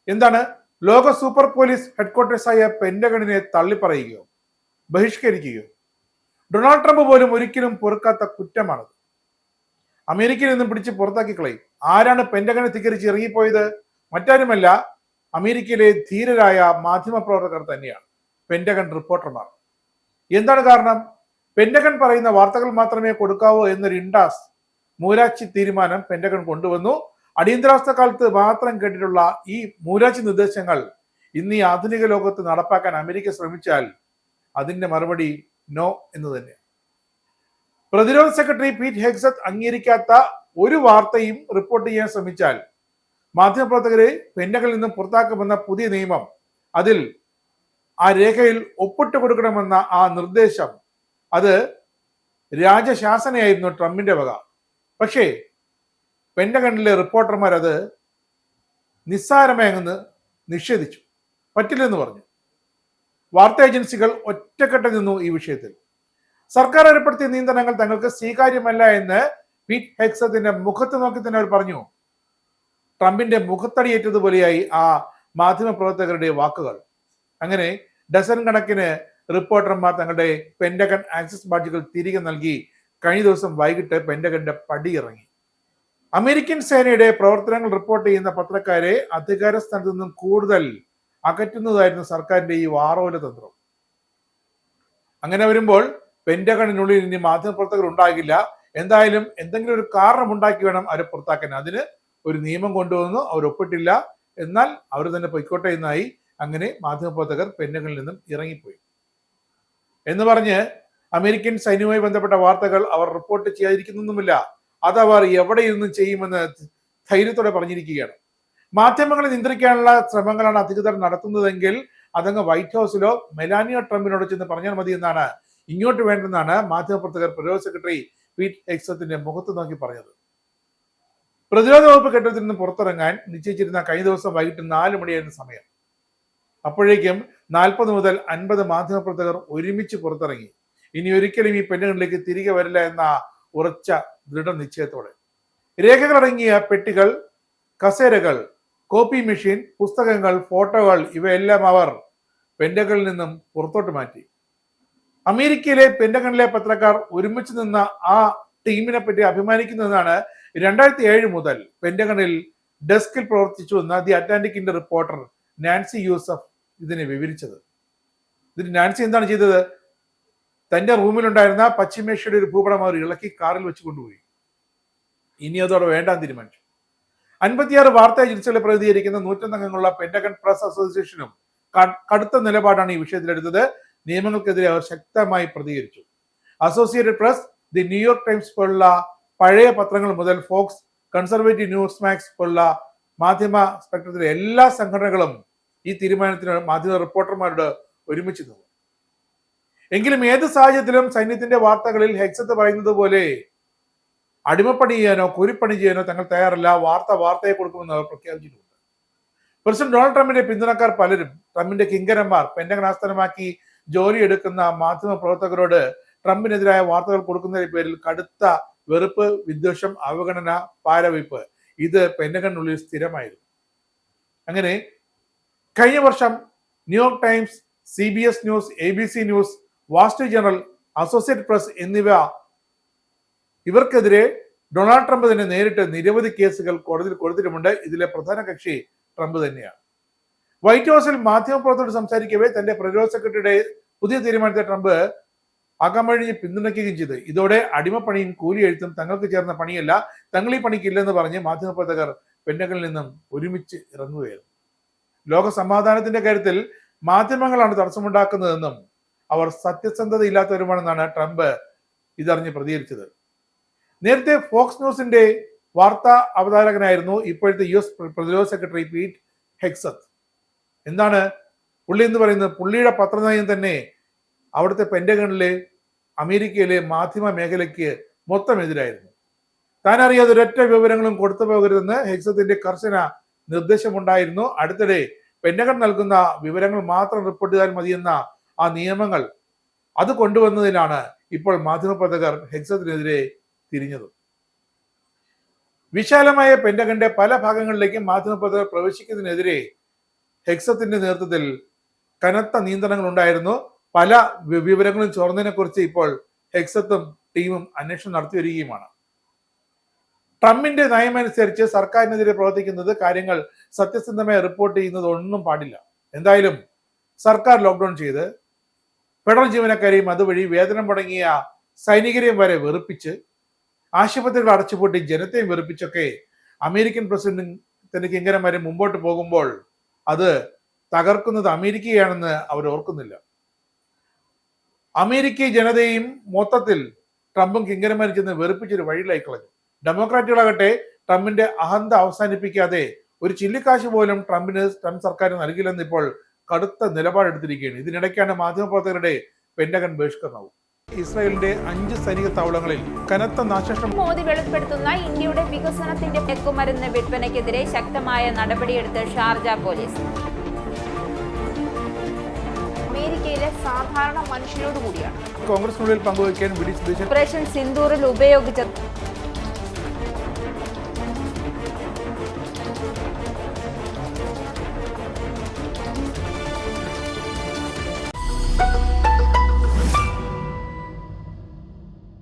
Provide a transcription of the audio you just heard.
എന്താണ്? ലോക super police ഹെഡ്ക്വാർട്ടേഴ്സായ പെന്റഗണിനെ തള്ളിപ്പറയുകയോ ബഹിഷ്കരിക്കുകയോ? Donald Trump പോലും ഒരിക്കലും പൊറുക്കാത്ത കുറ്റമാണത്. അമേരിക്കയിൽ നിന്നും പിടിച്ച് പുറത്താക്കി കളയും. ആരാണ് പെന്റഗണെ ധിക്കരിച്ച് ഇറങ്ങിപ്പോയത്? മറ്റാരുമല്ല, അമേരിക്കയിലെ ധീരരായ മാധ്യമപ്രവർത്തകർ തന്നെയാണ്, പെന്റഗൺ റിപ്പോർട്ടർമാർ. എന്താണ് കാരണം? പെന്റഗൺ പറയുന്ന വാർത്തകൾ മാത്രമേ കൊടുക്കാവൂ എന്നൊരു ഇൻഡാസ് മൂരാച്ചി തീരുമാനം പെന്റഗൺ കൊണ്ടുവന്നു. അടിയന്തരാവസ്ഥ കാലത്ത് മാത്രം കേട്ടിട്ടുള്ള ഈ മൂരാച്ചി നിർദ്ദേശങ്ങൾ ഇന്ന് ഈ ആധുനിക ലോകത്ത് നടപ്പാക്കാൻ അമേരിക്ക ശ്രമിച്ചാൽ അതിന്റെ മറുപടി നോ എന്ന് തന്നെ. പ്രതിരോധ സെക്രട്ടറി പീറ്റ് ഹെഗ്സത്ത് അംഗീകരിക്കാത്ത ഒരു വാർത്തയും റിപ്പോർട്ട് ചെയ്യാൻ ശ്രമിച്ചാൽ മാധ്യമപ്രവർത്തകരെ പെന്റഗണിൽ നിന്നും പുറത്താക്കുമെന്ന പുതിയ നിയമം, അതിൽ ആ രേഖയിൽ ഒപ്പിട്ട് കൊടുക്കണമെന്ന ആ നിർദ്ദേശം, അത് രാജശാസനയായിരുന്നു ട്രംപിന്റെ വക. പക്ഷേ പെന്റഗണിലെ റിപ്പോർട്ടർമാർ അത് നിസ്സാരമായി അങ്ങ് നിഷേധിച്ചു, പറ്റില്ലെന്ന് പറഞ്ഞു. വാർത്താ ഏജൻസികൾ ഒറ്റക്കെട്ട് നിന്നു ഈ വിഷയത്തിൽ. സർക്കാർ ഏർപ്പെടുത്തിയ നിയന്ത്രണങ്ങൾ തങ്ങൾക്ക് സ്വീകാര്യമല്ല എന്ന് പീറ്റ് ഹെഗ്സത്തിന്റെ മുഖത്ത് നോക്കി തന്നെ അവർ പറഞ്ഞു. ട്രംപിന്റെ മുഖത്തടിയേറ്റതുപോലെയായി ആ മാധ്യമ പ്രവർത്തകരുടെ വാക്കുകൾ. അങ്ങനെ ഡസൻ കണക്കിന് റിപ്പോർട്ടർമാർ തങ്ങളുടെ പെന്റഗൺ ആക്സസ് ബാഡ്ജുകൾ തിരികെ നൽകി കഴിഞ്ഞ ദിവസം വൈകിട്ട് പെന്റഗണിന്റെ പടിയിറങ്ങി. അമേരിക്കൻ സേനയുടെ പ്രവർത്തനങ്ങൾ റിപ്പോർട്ട് ചെയ്യുന്ന പത്രക്കാരെ അധികാര സ്ഥാനത്ത് നിന്നും കൂടുതൽ അകറ്റുന്നതായിരുന്നു സർക്കാരിന്റെ ഈ വാറോല തന്ത്രം. അങ്ങനെ വരുമ്പോൾ പെന്റഗണിനുള്ളിൽ ഇനി മാധ്യമപ്രവർത്തകർ ഉണ്ടാകില്ല. എന്തായാലും എന്തെങ്കിലും ഒരു കാരണം ഉണ്ടാക്കി വേണം അവരെ പുറത്താക്കാൻ. അതിന് ഒരു നിയമം കൊണ്ടുവന്നു, അവർ ഒപ്പിട്ടില്ല, എന്നാൽ അവർ തന്നെ പൊയ്ക്കോട്ടെ എന്നായി. അങ്ങനെ മാധ്യമപ്രവർത്തകർ പെന്റഗണിൽ നിന്നും ഇറങ്ങിപ്പോയി എന്ന് പറഞ്ഞ് അമേരിക്കൻ സൈന്യവുമായി ബന്ധപ്പെട്ട വാർത്തകൾ അവർ റിപ്പോർട്ട് ചെയ്യാതിരിക്കുന്നൊന്നുമില്ല. അതവർ എവിടെ ഇരുന്നും ചെയ്യുമെന്ന് ധൈര്യത്തോടെ പറഞ്ഞിരിക്കുകയാണ്. മാധ്യമങ്ങളെ നിയന്ത്രിക്കാനുള്ള ശ്രമങ്ങളാണ് അധികൃതർ നടത്തുന്നതെങ്കിൽ അതങ്ങ് വൈറ്റ് ഹൗസിലോ മെലാനിയ ട്രംപിനോട് ചെന്ന് പറഞ്ഞാൽ മതി എന്നാണ്, ഇങ്ങോട്ട് വേണ്ടെന്നാണ് മാധ്യമപ്രവർത്തകർ പ്രതിരോധ സെക്രട്ടറി പീറ്റ് ഹെഗ്സത്തിന്റെ മുഖത്ത് നോക്കി പറഞ്ഞത്. പ്രതിരോധ വകുപ്പ് കെട്ടിടത്തിൽ നിന്ന് പുറത്തിറങ്ങാൻ നിശ്ചയിച്ചിരുന്ന കഴിഞ്ഞ ദിവസം വൈകിട്ട് 4 മണിയായിരുന്ന സമയം. അപ്പോഴേക്കും 40 മുതൽ 50 മാധ്യമപ്രവർത്തകർ ഒരുമിച്ച് പുറത്തിറങ്ങി. ഇനി ഒരിക്കലും ഈ പെന്റഗണിലേക്ക് തിരികെ വരില്ല എന്ന ഉറച്ച ദൃഢനിശ്ചയത്തോടെ. രേഖകളടങ്ങിയ പെട്ടികൾ, കസേരകൾ, കോപ്പി മെഷീൻ, പുസ്തകങ്ങൾ, ഫോട്ടോകൾ ഇവയെല്ലാം അവർ പെന്റഗണിൽ നിന്നും പുറത്തോട്ട് മാറ്റി. അമേരിക്കയിലെ പെന്റഗണിലെ പത്രക്കാർ ഒരുമിച്ച് നിന്ന ആ ടീമിനെ പറ്റി അഭിമാനിക്കുന്നതെന്നാണ് 2007 മുതൽ പെന്റഗണിൽ ഡെസ്കിൽ പ്രവർത്തിച്ചു എന്ന ദി അറ്റ്ലാന്റിക്കിന്റെ റിപ്പോർട്ടർ നാൻസി യൂസഫ് ഇതിനെ വിവരിച്ചത്. ഇതിന് നാൻസി എന്താണ് ചെയ്തത്? തന്റെ റൂമിലുണ്ടായിരുന്ന പശ്ചിമേഷ്യയുടെ ഒരു ഭൂപടം അവർ ഇളക്കി കാറിൽ വെച്ച് കൊണ്ടുപോയി. ഇനി അതോടെ വേണ്ടാൻ തീരുമാനിച്ചു. 56 വാർത്താ ഏജൻസികളെ പ്രതിനിധീകരിക്കുന്ന 101 അംഗങ്ങളുള്ള പെന്റഗൺ പ്രസ് അസോസിയേഷനും കടുത്ത നിലപാടാണ് ഈ വിഷയത്തിലെടുത്തത്. നിയമങ്ങൾക്കെതിരെ അവർ ശക്തമായി പ്രതികരിച്ചു. Associated press, the New York times പോലുള്ള പഴയ പത്രങ്ങൾ മുതൽ ഫോക്സ്, കൺസർവേറ്റീവ് ന്യൂസ് മാക്സ് പോലുള്ള മാധ്യമ സ്പെക്ട്രത്തിലെ എല്ലാ സംഘടനകളും ഈ തീരുമാനത്തിന് മാധ്യമ റിപ്പോർട്ടർമാരോട് ഒരുമിച്ച് നിന്നു. എങ്കിലും ഏത് സാഹചര്യത്തിലും സൈന്യത്തിന്റെ വാർത്തകളിൽ ഹെഗ്സത്ത് പറയുന്നത് പോലെ അടിമപ്പണി ചെയ്യാനോ കൂലിപ്പണി ചെയ്യാനോ തങ്ങൾ തയ്യാറല്ല, വാർത്തയെ കൊടുക്കുമെന്ന് അവർ പ്രഖ്യാപിച്ചിട്ടുണ്ട്. പ്രസിഡന്റ് ഡൊണാൾഡ് ട്രംപിന്റെ പിന്തുണക്കാർ പലരും, ട്രംപിന്റെ കിങ്കരന്മാർ, പെന്റഗൺ ആസ്ഥാനമാക്കി ജോലിയെടുക്കുന്ന മാധ്യമ പ്രവർത്തകരോട് ട്രംപിനെതിരായ വാർത്തകൾ കൊടുക്കുന്നതിന്റെ പേരിൽ കടുത്ത വെറുപ്പ്, വിദ്വേഷം, അവഗണന, പാരവയ്പ് ഇത് പെന്റഗണിനുള്ളിൽ സ്ഥിരമായിരുന്നു. അങ്ങനെ കഴിഞ്ഞ വർഷം New York times, CBS news, ABC news, Wall Street journal, associated press എന്നിവ ഇവർക്കെതിരെ ഡൊണാൾഡ് ട്രംപ് തന്നെ നേരിട്ട് നിരവധി കേസുകൾ കോടതിയിൽ കൊടുത്തിട്ടുമുണ്ട്. ഇതിലെ പ്രധാന കക്ഷി ട്രംപ് തന്നെയാണ്. വൈറ്റ് ഹൗസിൽ മാധ്യമപ്രവർത്തകരോട് സംസാരിക്കവേ തന്റെ പ്രതിരോധ സെക്രട്ടറിയുടെ പുതിയ തീരുമാനത്തെ ട്രംപ് അകമഴിഞ്ഞ് പിന്തുണയ്ക്കുകയും ചെയ്തു. ഇതോടെ അടിമപ്പണിയും കൂലിയെഴുത്തും തങ്ങൾക്ക് ചേർന്ന പണിയല്ല, തങ്ങൾ ഈ പണിക്കില്ലെന്ന് പറഞ്ഞ് മാധ്യമപ്രവർത്തകർ പെന്റഗണിൽ നിന്നും ഒരുമിച്ച് ഇറങ്ങുകയായിരുന്നു. ലോക സമാധാനത്തിന്റെ കാര്യത്തിൽ മാധ്യമങ്ങളാണ് തടസ്സമുണ്ടാക്കുന്നതെന്നും അവർ സത്യസന്ധതയില്ലാത്തവരുമാണെന്നാണ് ട്രംപ് ഇതറിഞ്ഞ് പ്രതികരിച്ചത്. നേരത്തെ ഫോക്സ് ന്യൂസിന്റെ വാർത്താ അവതാരകനായിരുന്നു ഇപ്പോഴത്തെ US പ്രതിരോധ സെക്രട്ടറി പീറ്റ് ഹെഗ്സത്ത്. എന്താണ് പുള്ളി എന്ന് പറയുന്നത്? പുള്ളിയുടെ പത്രനയം തന്നെ അവിടുത്തെ പെന്റഗണിലെ അമേരിക്കയിലെ മാധ്യമ മേഖലയ്ക്ക് മൊത്തം എതിരായിരുന്നു. താൻ അറിയാതെ ഒരൊറ്റ വിവരങ്ങളും കൊടുത്തു പോകരുതെന്ന് ഹെഗ്സത്തിന്റെ കർശന നിർദ്ദേശമുണ്ടായിരുന്നു. അടുത്തിടെ പെന്റഗൺ നൽകുന്ന വിവരങ്ങൾ മാത്രം റിപ്പോർട്ട് ചെയ്താൽ മതിയെന്ന ആ നിയമങ്ങൾ അത് കൊണ്ടുവന്നതിനാണ് ഇപ്പോൾ മാധ്യമപ്രവർത്തകർ ഹെഗ്സത്തിനെതിരെ തിരിഞ്ഞത്. വിശാലമായ പെന്റഗണിന്റെ പല ഭാഗങ്ങളിലേക്കും മാധ്യമപ്രവർത്തകർ പ്രവേശിക്കുന്നതിനെതിരെ ഹെക്സത്തിന്റെ നേതൃത്വത്തിൽ കനത്ത നിയന്ത്രണങ്ങൾ ഉണ്ടായിരുന്നു. പല വിവരങ്ങളും ചോർന്നതിനെ കുറിച്ച് ഇപ്പോൾ ഹെക്സത്തും ടീമും അന്വേഷണം നടത്തി വരികയുമാണ്. ട്രംപിന്റെ നയമനുസരിച്ച് സർക്കാരിനെതിരെ പ്രവർത്തിക്കുന്നത്, കാര്യങ്ങൾ സത്യസന്ധമായി റിപ്പോർട്ട് ചെയ്യുന്നത് ഒന്നും പാടില്ല. എന്തായാലും സർക്കാർ ലോക്ക്ഡൌൺ ചെയ്ത് ഫെഡറൽ ജീവനക്കാരെയും അതുവഴി വേതനം മുടങ്ങിയ സൈനികരെയും വരെ വെറുപ്പിച്ച്, ആശുപത്രികൾ അടച്ചുപൂട്ടി ജനത്തെയും വെറുപ്പിച്ചൊക്കെ അമേരിക്കൻ പ്രസിഡന്റ് കിങ്കരന്മാരെ മുമ്പോട്ട് പോകുമ്പോൾ അത് തകർക്കുന്നത് അമേരിക്കയാണെന്ന് അവർ ഓർക്കുന്നില്ല. അമേരിക്ക ജനതയും മൊത്തത്തിൽ ട്രംപും കിങ്കരന്മാരും ചെന്ന് വെറുപ്പിച്ചൊരു വഴിയിലായി കളഞ്ഞു. ഡെമോക്രാറ്റുകളാകട്ടെ ട്രംപിന്റെ അഹന്ത അവസാനിപ്പിക്കാതെ ഒരു ചില്ലിക്കാശ് പോലും ട്രംപ് സർക്കാർ നൽകില്ലെന്ന് ഇപ്പോൾ കടുത്ത നിലപാടെടുത്തിരിക്കുകയാണ്. ഇതിനിടയ്ക്കാണ് മാധ്യമപ്രവർത്തകരുടെ പെന്റഗൺ ബഹിഷ്കരണവും. ഇസ്രായേലിന്റെ 5 സൈനിക താവളങ്ങളിൽ കനത്ത നാശനഷ്ടം. മോദി വെളിപ്പെടുത്തുന്ന ഇന്ത്യയുടെ വികസനത്തിന്റെ മയക്കുമരുന്ന് വിൽപ്പനയ്ക്കെതിരെ ശക്തമായ നടപടിയെടുത്ത് ഷാർജ പോലീസ്. അമേരിക്കയിലെ സാധാരണ മനുഷ്യരോടുകൂടിയാണ് കോൺഗ്രസിനുള്ളിൽ പങ്കുവയ്ക്കാൻ ഓപ്പറേഷൻ സിന്ദൂറിൽ ഉപയോഗിച്ച